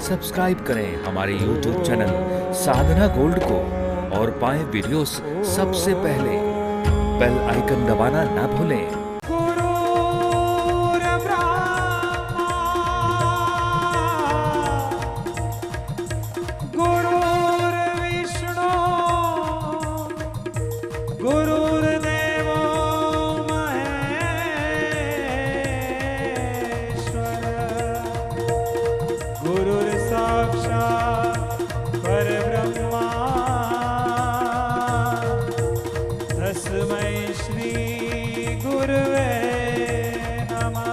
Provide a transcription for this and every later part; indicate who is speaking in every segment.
Speaker 1: Subscribe करें हमारे YouTube channel साधना gold को और पाएं वीडियोस सबसे पहले। बेल आइकन दबाना ना भूलें।
Speaker 2: गुरुर्देवो महेश्वर गुरुर्साक्षात् परब्रह्मा तस्मै श्री गुरुवे नमः।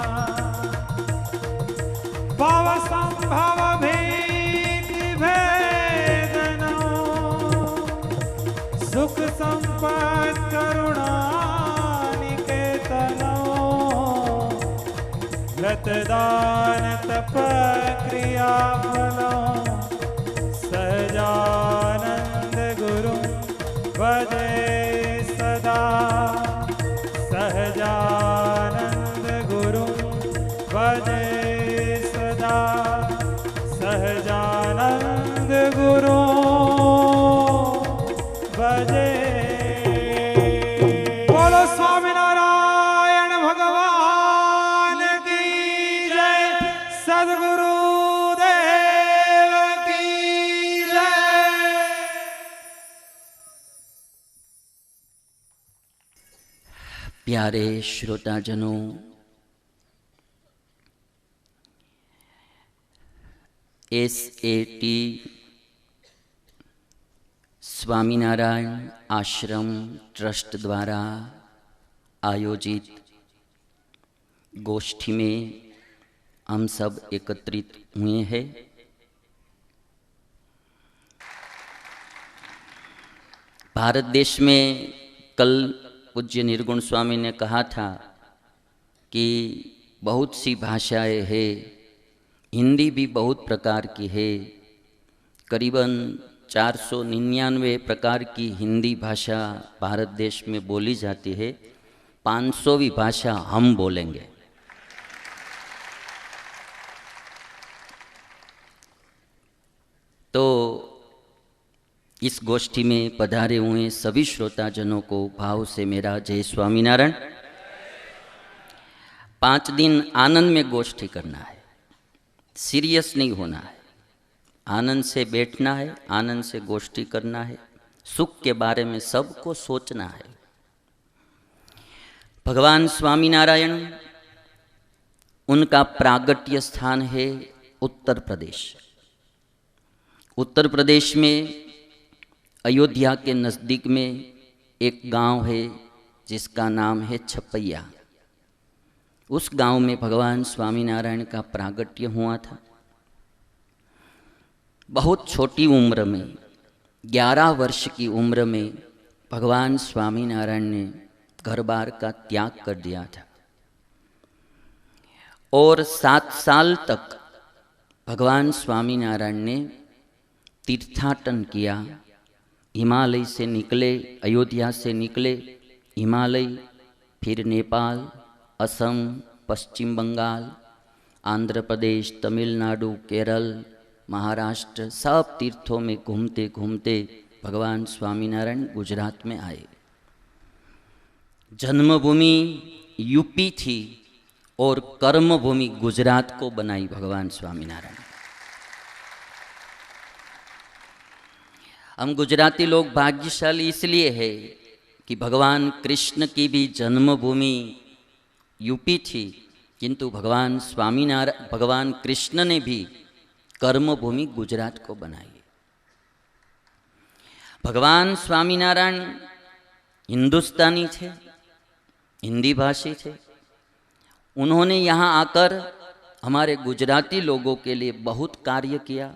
Speaker 2: भव संभव भीति भेदनो सुख संपद करुणा निकेतनो व्रतदान तप क्रिया फलो सहजानंद गुरु भजे सदा सहजानंद गुरु भजे सदा सहजानंद गुरु भजे। बोलो स्वामीनारायण भगवान की जय, सद्गुरु देव की जय।
Speaker 3: प्यारे श्रोताजनों, SAT स्वामीनारायण आश्रम ट्रस्ट द्वारा आयोजित गोष्ठी में हम सब एकत्रित हुए हैं। भारत देश में कल पूज्य निर्गुण स्वामी ने कहा था कि बहुत सी भाषाएं हैं, हिंदी भी बहुत प्रकार की है। करीबन 499 प्रकार की हिंदी भाषा भारत देश में बोली जाती है। 500वीं भाषा हम बोलेंगे। तो इस गोष्ठी में पधारे हुए सभी श्रोताजनों को भाव से मेरा जय स्वामीनारायण। 5 दिन आनंद में गोष्ठी करना है, सीरियस नहीं होना है, आनंद से बैठना है, आनंद से गोष्ठी करना है, सुख के बारे में सबको सोचना है। भगवान स्वामीनारायण, उनका प्रागट्य स्थान है उत्तर प्रदेश। उत्तर प्रदेश में अयोध्या के नज़दीक में एक गांव है जिसका नाम है छपैया। उस गांव में भगवान स्वामीनारायण का प्रागट्य हुआ था। बहुत छोटी उम्र में, 11 वर्ष की उम्र में भगवान स्वामीनारायण ने घर बार का त्याग कर दिया था और 7 साल तक भगवान स्वामीनारायण ने तीर्थाटन किया। हिमालय से निकले, अयोध्या से निकले, हिमालय, फिर नेपाल, असम, पश्चिम बंगाल, आंध्र प्रदेश, तमिलनाडु, केरल, महाराष्ट्र, सब तीर्थों में घूमते घूमते भगवान स्वामीनारायण गुजरात में आए। जन्मभूमि यूपी थी और कर्मभूमि गुजरात को बनाई भगवान स्वामीनारायण। हम गुजराती लोग भाग्यशाली इसलिए है कि भगवान कृष्ण की भी जन्मभूमि यूपी थी, किंतु भगवान कृष्ण ने भी कर्मभूमि गुजरात को बनाई। भगवान स्वामीनारायण हिंदुस्तानी थे, हिंदी भाषी थे। उन्होंने यहाँ आकर हमारे गुजराती लोगों के लिए बहुत कार्य किया।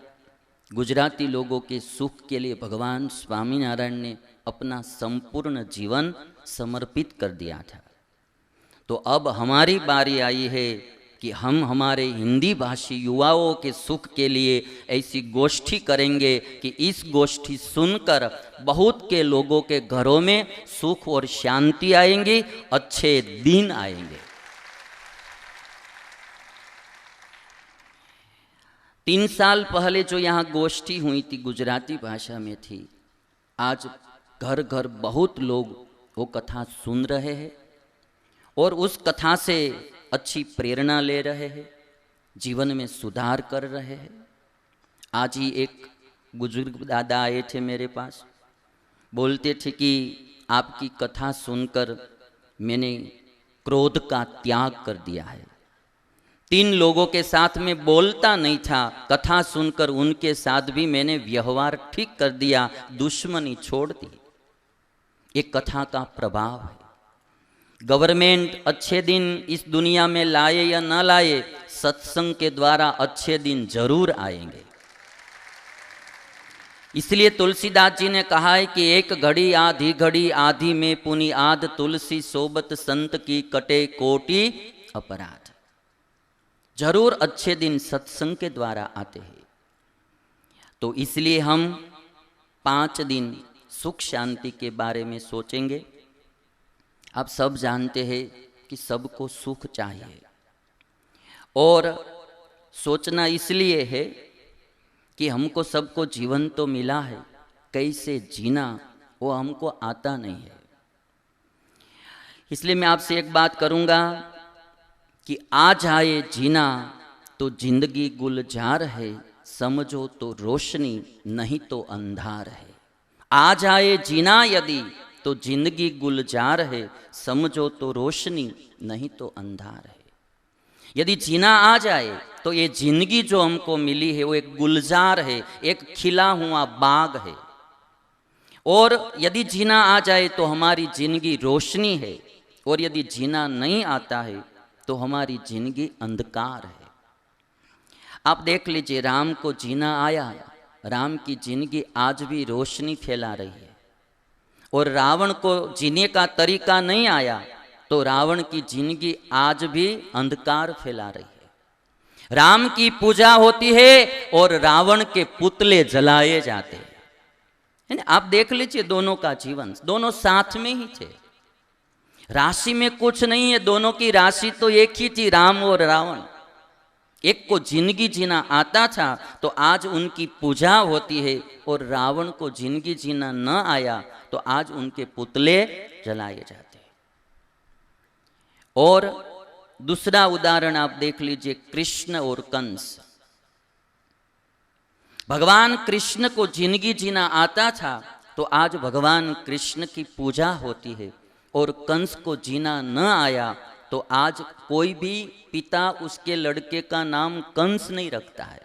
Speaker 3: गुजराती लोगों के सुख के लिए भगवान स्वामीनारायण ने अपना संपूर्ण जीवन समर्पित कर दिया था। तो अब हमारी बारी आई है कि हम हमारे हिंदी भाषी युवाओं के सुख के लिए ऐसी गोष्ठी करेंगे कि इस गोष्ठी सुनकर बहुत के लोगों के घरों में सुख और शांति आएंगी, अच्छे दिन आएंगे। 3 साल पहले जो यहाँ गोष्ठी हुई थी गुजराती भाषा में थी, आज घर घर बहुत लोग वो कथा सुन रहे हैं और उस कथा से अच्छी प्रेरणा ले रहे हैं, जीवन में सुधार कर रहे हैं। आज ही एक बुजुर्ग दादा आए थे मेरे पास, बोलते थे कि आपकी कथा सुनकर मैंने क्रोध का त्याग कर दिया है। 3 लोगों के साथ में बोलता नहीं था, कथा सुनकर उनके साथ भी मैंने व्यवहार ठीक कर दिया, दुश्मनी छोड़ दी। एक कथा का प्रभाव है। गवर्नमेंट अच्छे दिन इस दुनिया में लाए या ना लाए, सत्संग के द्वारा अच्छे दिन जरूर आएंगे। इसलिए तुलसीदास जी ने कहा है कि एक घड़ी आधी में पुनि आध, तुलसी सोबत संत की कटे कोटि अपराध। जरूर अच्छे दिन सत्संग के द्वारा आते हैं। तो इसलिए हम 5 दिन सुख शांति के बारे में सोचेंगे। आप सब जानते हैं कि सबको सुख चाहिए, और सोचना इसलिए है कि हमको सबको जीवन तो मिला है, कैसे जीना वो हमको आता नहीं है। इसलिए मैं आपसे एक बात करूंगा कि आ जाए जीना तो जिंदगी गुलजार है, समझो तो रोशनी नहीं तो अंधार है। आ जाए जीना यदि तो जिंदगी गुलजार है, समझो तो रोशनी नहीं तो अंधार है। यदि जीना आ जाए तो ये जिंदगी जो हमको मिली है वो एक गुलजार है, एक खिला हुआ बाग है। और यदि जीना आ जाए तो हमारी जिंदगी रोशनी है, और यदि जीना नहीं आता है तो हमारी जिंदगी अंधकार है। आप देख लीजिए, राम को जीना आया, राम की जिंदगी आज भी रोशनी फैला रही है। और रावण को जीने का तरीका नहीं आया तो रावण की जिंदगी आज भी अंधकार फैला रही है। राम की पूजा होती है और रावण के पुतले जलाए जाते हैं। है ना? आप देख लीजिए दोनों का जीवन, दोनों साथ में ही थे। राशि में कुछ नहीं है, दोनों की राशि तो एक ही थी, राम और रावण। एक को जिंदगी जीना आता था तो आज उनकी पूजा होती है, और रावण को जिंदगी जीना न आया तो आज उनके पुतले जलाए जाते हैं। और दूसरा उदाहरण आप देख लीजिए, कृष्ण और कंस। भगवान कृष्ण को जिंदगी जीना आता था तो आज भगवान कृष्ण की पूजा होती है, और कंस को जीना न आया तो आज कोई भी पिता उसके लड़के का नाम कंस नहीं रखता है।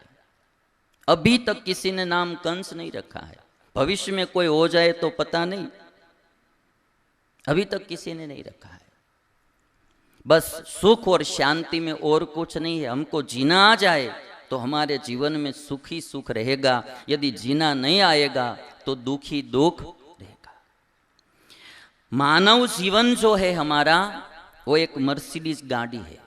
Speaker 3: अभी तक किसी ने नाम कंस नहीं रखा है। भविष्य में कोई हो जाए तो पता नहीं, अभी तक किसी ने नहीं रखा है। बस सुख और शांति में और कुछ नहीं है। हमको जीना आ जाए तो हमारे जीवन में सुख ही सुख रहेगा, यदि जीना नहीं आएगा तो दुख ही दुख रहेगा। मानव जीवन जो है हमारा, वो एक मर्सिडीज गाड़ी है।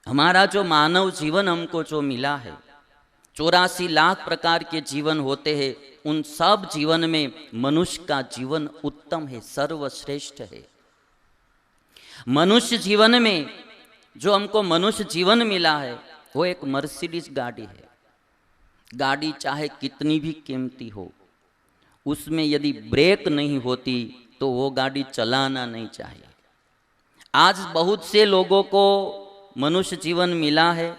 Speaker 3: हमारा जो मानव जीवन हमको जो मिला है, 84 लाख प्रकार के जीवन होते हैं, उन सब जीवन में मनुष्य का जीवन उत्तम है, सर्वश्रेष्ठ है। मनुष्य जीवन में जो हमको मनुष्य जीवन मिला है वो एक मर्सिडीज गाड़ी है। गाड़ी चाहे कितनी भी कीमती हो, उसमें यदि ब्रेक नहीं होती तो वो गाड़ी चलाना नहीं चाहिए। आज बहुत से लोगों को मनुष्य जीवन मिला है,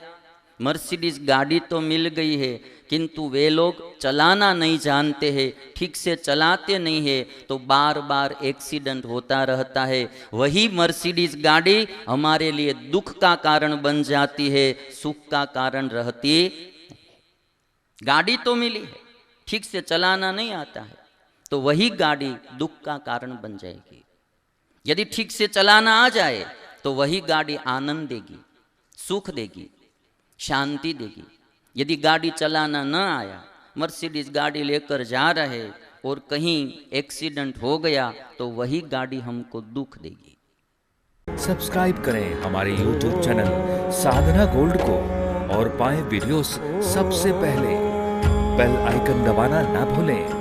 Speaker 3: मर्सिडीज गाड़ी तो मिल गई है, किंतु वे लोग चलाना नहीं जानते हैं, ठीक से चलाते नहीं है, तो बार बार एक्सीडेंट होता रहता है। वही मर्सिडीज गाड़ी हमारे लिए दुख का कारण बन जाती है, सुख का कारण रहती। गाड़ी तो मिली है, ठीक से चलाना नहीं आता है, तो वही गाड़ी दुख का कारण बन जाएगी। यदि ठीक से चलाना आ जाए तो वही गाड़ी आनंद देगी, सुख देगी, शांति देगी। यदि गाड़ी चलाना न आया, मर्सिडीज गाड़ी लेकर जा रहे और कहीं एक्सीडेंट हो गया तो वही गाड़ी हमको दुख देगी।
Speaker 1: सब्सक्राइब करें हमारे YouTube चैनल साधना गोल्ड को और पाएं वीडियोस सबसे पहले। बेल आइकन दबाना ना भूलें।